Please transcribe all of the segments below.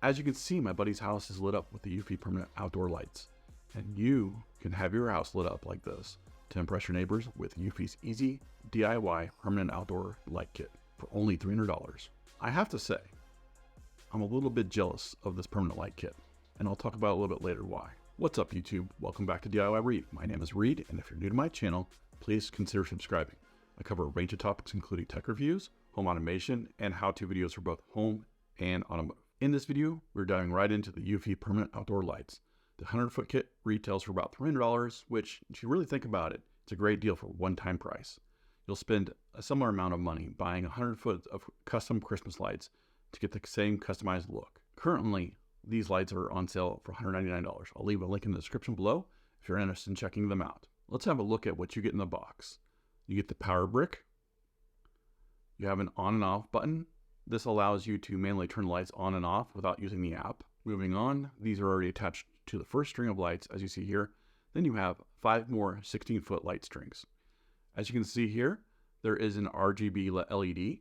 As you can see, my buddy's house is lit up with the Eufy Permanent Outdoor Lights, and you can have your house lit up like this to impress your neighbors with Eufy's easy DIY Permanent Outdoor Light Kit for only $300. I have to say, I'm a little bit jealous of this permanent light kit, and I'll talk about a little bit later why. What's up, YouTube? Welcome back to DIY Reed. My name is Reed, and if you're new to my channel, please consider subscribing. I cover a range of topics including tech reviews, home automation, and how-to videos for both home and automotive. In this video, we're diving right into the Eufy Permanent Outdoor Lights. The 100-foot kit retails for about $300, which, if you really think about it, it's a great deal for one-time price. You'll spend a similar amount of money buying 100 foot of custom Christmas lights to get the same customized look. Currently, these lights are on sale for $199. I'll leave a link in the description below if you're interested in checking them out. Let's have a look at what you get in the box. You get the power brick. You have an on and off button. This allows you to manually turn the lights on and off without using the app. Moving on, these are already attached to the first string of lights, as you see here. Then you have 5 more 16-foot light strings. As you can see here, there is an RGB LED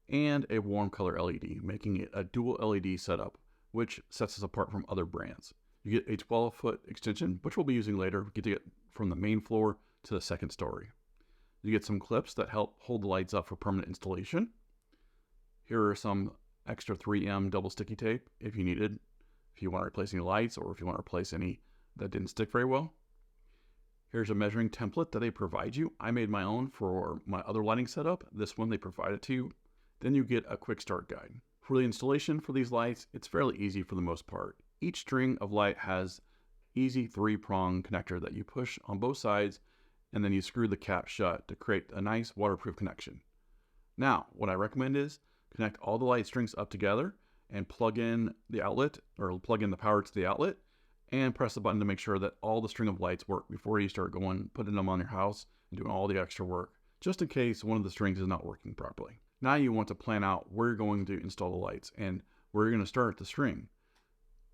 and a warm color LED, making it a dual LED setup, which sets us apart from other brands. You get a 12-foot extension, which we'll be using later. We get to get from the main floor to the second story. You get some clips that help hold the lights up for permanent installation. Here are some extra 3M double sticky tape if you needed, if you want to replace any lights or if you want to replace any that didn't stick very well. Here's a measuring template that they provide you. I made my own for my other lighting setup. This one they provide it to you. Then you get a quick start guide. For the installation for these lights, it's fairly easy for the most part. Each string of light has easy 3-prong connector that you push on both sides, and then you screw the cap shut to create a nice waterproof connection. Now, what I recommend is connect all the light strings up together and plug in the outlet, or plug in the power to the outlet, and press the button to make sure that all the string of lights work before you start putting them on your house and doing all the extra work, just in case one of the strings is not working properly. Now you want to plan out where you're going to install the lights and where you're going to start the string.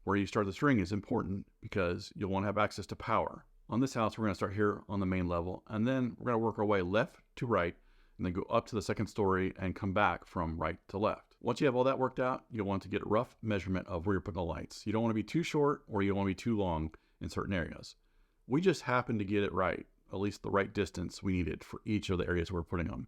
Where you start the string is important because you'll want to have access to power. On this house, we're going to start here on the main level, and then we're going to work our way left to right, and then go up to the second story and come back from right to left. Once you have all that worked out, you'll want to get a rough measurement of where you're putting the lights. You don't want to be too short or you don't want to be too long in certain areas. We just happened to get it right, at least the right distance we needed for each of the areas we're putting them.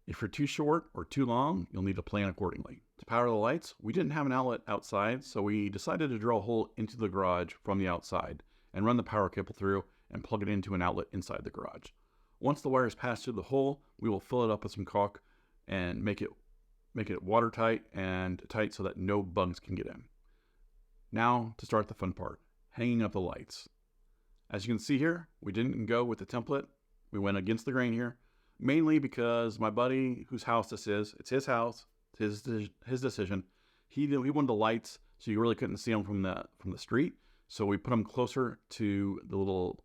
If you're too short or too long, you'll need to plan accordingly. To power the lights, we didn't have an outlet outside, so we decided to drill a hole into the garage from the outside and run the power cable through and plug it into an outlet inside the garage. Once the wires pass through the hole, we will fill it up with some caulk and make it watertight and tight so that no bugs can get in. Now to start the fun part, hanging up the lights. As you can see here, we didn't go with the template. We went against the grain here, mainly because my buddy whose house this is, it's his house, it's his decision. He wanted the lights so you really couldn't see them from the street. So we put them closer to the little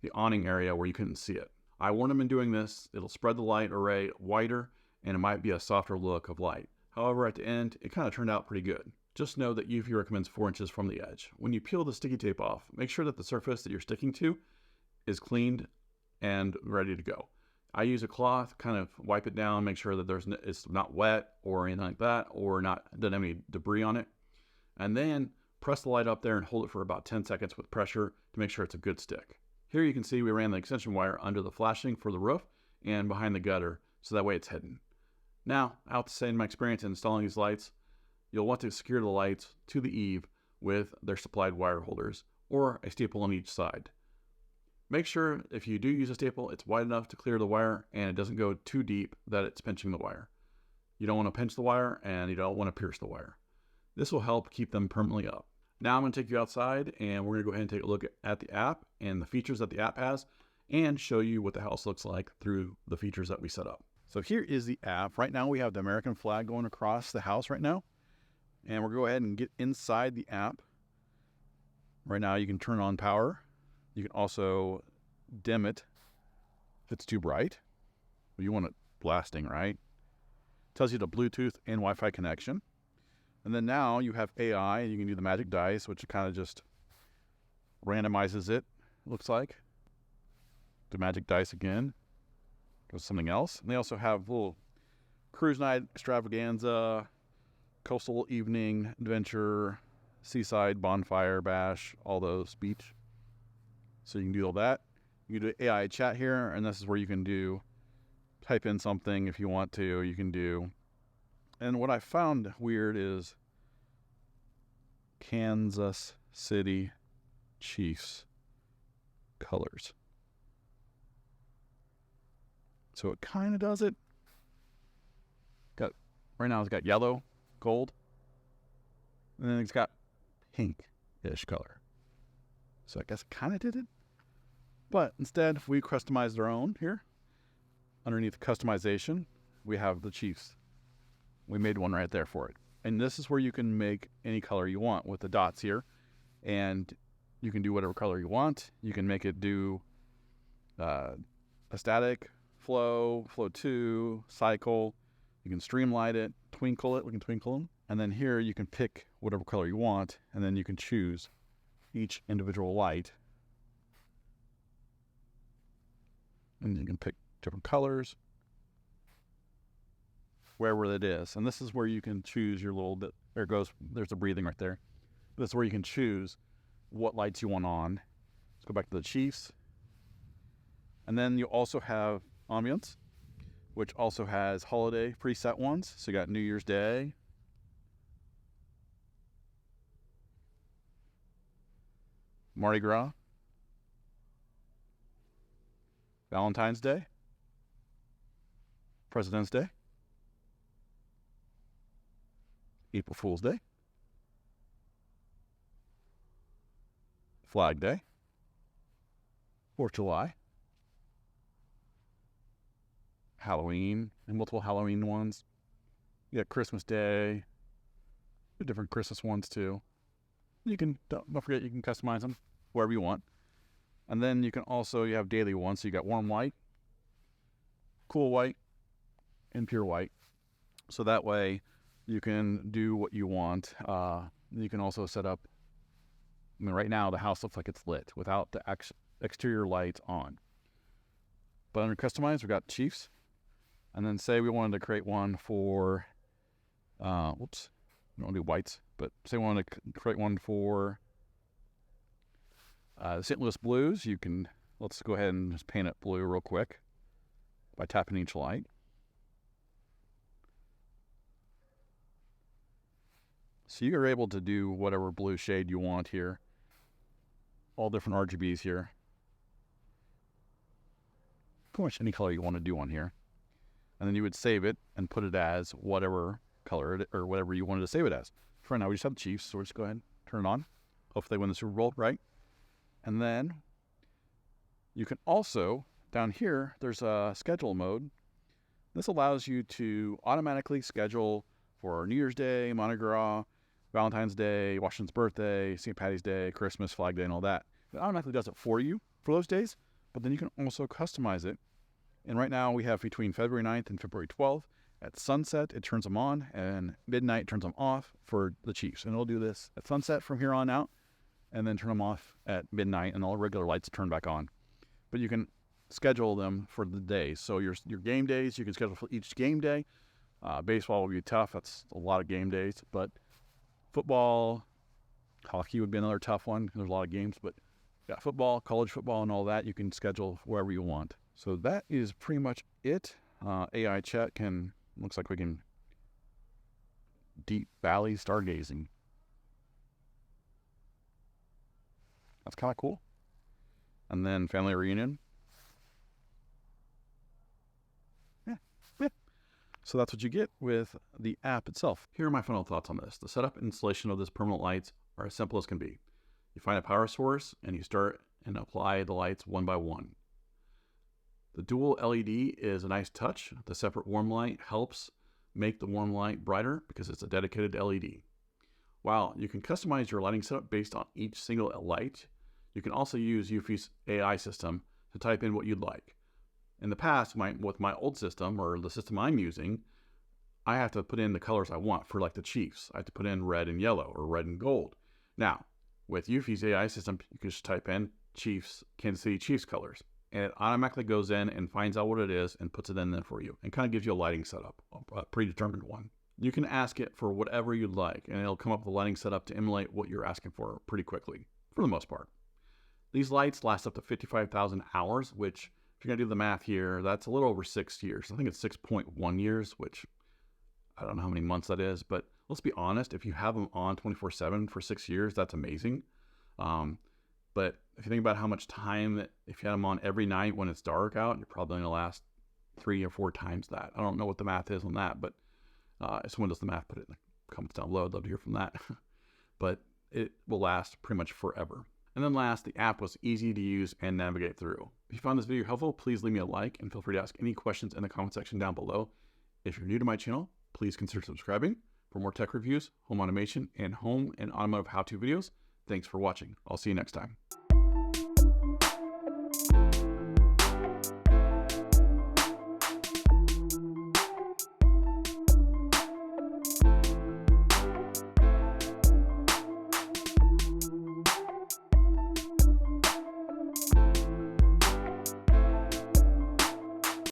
the awning area where you couldn't see it. I warned him in doing this, it'll spread the light array wider and it might be a softer look of light. However, at the end, it kind of turned out pretty good. Just know that Eufy recommends 4 inches from the edge. When you peel the sticky tape off, make sure that the surface that you're sticking to is cleaned and ready to go. I use a cloth, kind of wipe it down, make sure that it's not wet or anything like that, or doesn't have any debris on it. And then press the light up there and hold it for about 10 seconds with pressure to make sure it's a good stick. Here you can see we ran the extension wire under the flashing for the roof and behind the gutter, so that way it's hidden. Now, I have to say in my experience in installing these lights, you'll want to secure the lights to the eave with their supplied wire holders or a staple on each side. Make sure if you do use a staple, it's wide enough to clear the wire and it doesn't go too deep that it's pinching the wire. You don't want to pinch the wire and you don't want to pierce the wire. This will help keep them permanently up. Now I'm going to take you outside and we're going to go ahead and take a look at the app and the features that the app has and show you what the house looks like through the features that we set up. So here is the app. Right now we have the American flag going across the house right now. And we'll go ahead and get inside the app. Right now you can turn on power. You can also dim it if it's too bright. You want it blasting, right? Tells you the Bluetooth and Wi-Fi connection. And then now you have AI. You can do the magic dice, which kind of just randomizes it, looks like. The magic dice again. Goes something else. And they also have little cruise night extravaganza, coastal evening, adventure, seaside, bonfire, bash, all those, beach. So you can do all that. You can do AI chat here, and this is where you can type in something if you want to, you can do. And what I found weird is Kansas City Chiefs colors. So it kind of does it. Right now it's got yellow, gold, and then it's got pink-ish color. So I guess it kind of did it. But instead, we customized our own here. Underneath customization, we have the Chiefs. We made one right there for it. And this is where you can make any color you want with the dots here. And you can do whatever color you want. You can make it do a static, flow 2, cycle. You can streamline it, twinkle it. We can twinkle them. And then here you can pick whatever color you want. And then you can choose each individual light. And you can pick different colors wherever it is. And this is where you can choose your little bit. There it goes. There's the breathing right there. This is where you can choose what lights you want on. Let's go back to the Chiefs. And then you also have ambience, which also has holiday preset ones. So you got New Year's Day, Mardi Gras, Valentine's Day, President's Day, April Fool's Day, Flag Day, 4th of July, Halloween, and multiple Halloween ones. You got Christmas Day, different Christmas ones too. You can, don't forget, you can customize them wherever you want. And then you can also, you have daily ones. So you got warm white, cool white, and pure white. So that way you can do what you want. You can also set up, I mean, right now the house looks like it's lit without the exterior lights on. But under customize, we've got Chiefs. And then say we wanted to create one for, we don't want to do whites, but say we wanted to create one for the St. Louis Blues. You can, let's go ahead and just paint it blue real quick by tapping each light. So you're able to do whatever blue shade you want here. All different RGBs here. Pretty much any color you want to do on here. And then you would save it and put it as whatever color or whatever you wanted to save it as. For now, we just have the Chiefs, so we'll just go ahead and turn it on. Hopefully they win the Super Bowl, right? And then you can also, down here, there's a schedule mode. This allows you to automatically schedule for New Year's Day, Mardi Gras, Valentine's Day, Washington's birthday, St. Patty's Day, Christmas, Flag Day, and all that. It automatically does it for you for those days, but then you can also customize it. And right now we have between February 9th and February 12th. At sunset, it turns them on, and midnight turns them off for the Chiefs. And it'll do this at sunset from here on out, and then turn them off at midnight, and all regular lights turn back on. But you can schedule them for the days. So your game days, you can schedule for each game day. Baseball will be tough. That's a lot of game days. But football, hockey would be another tough one. There's a lot of games, but yeah, football, college football, and all that, you can schedule wherever you want. So that is pretty much it. AI chat can, looks like we can deep valley stargazing. That's kind of cool. And then family reunion. Yeah. So that's what you get with the app itself. Here are my final thoughts on this. The setup and installation of this permanent lights are as simple as can be. You find a power source and you start and apply the lights one by one. The dual LED is a nice touch. The separate warm light helps make the warm light brighter because it's a dedicated LED. While you can customize your lighting setup based on each single light, you can also use Eufy's AI system to type in what you'd like. In the past, with my old system, or the system I'm using, I have to put in the colors I want for like the Chiefs. I have to put in red and yellow or red and gold. Now, with Eufy's AI system, you can just type in Chiefs, Kansas City Chiefs colors. And it automatically goes in and finds out what it is and puts it in there for you and kind of gives you a lighting setup, a predetermined one. You can ask it for whatever you'd like, and it'll come up with a lighting setup to emulate what you're asking for pretty quickly, for the most part. These lights last up to 55,000 hours, which, if you're going to do the math here, that's a little over 6 years. I think it's 6.1 years, which I don't know how many months that is, but let's be honest, if you have them on 24/7 for 6 years, that's amazing. But if you think about how much time, if you had them on every night when it's dark out, you're probably going to last 3 or 4 times that. I don't know what the math is on that, but if someone does the math, put it in the comments down below. I'd love to hear from that. But it will last pretty much forever. And then last, the app was easy to use and navigate through. If you found this video helpful, please leave me a like and feel free to ask any questions in the comment section down below. If you're new to my channel, please consider subscribing for more tech reviews, home automation, and home and automotive how-to videos. Thanks for watching. I'll see you next time.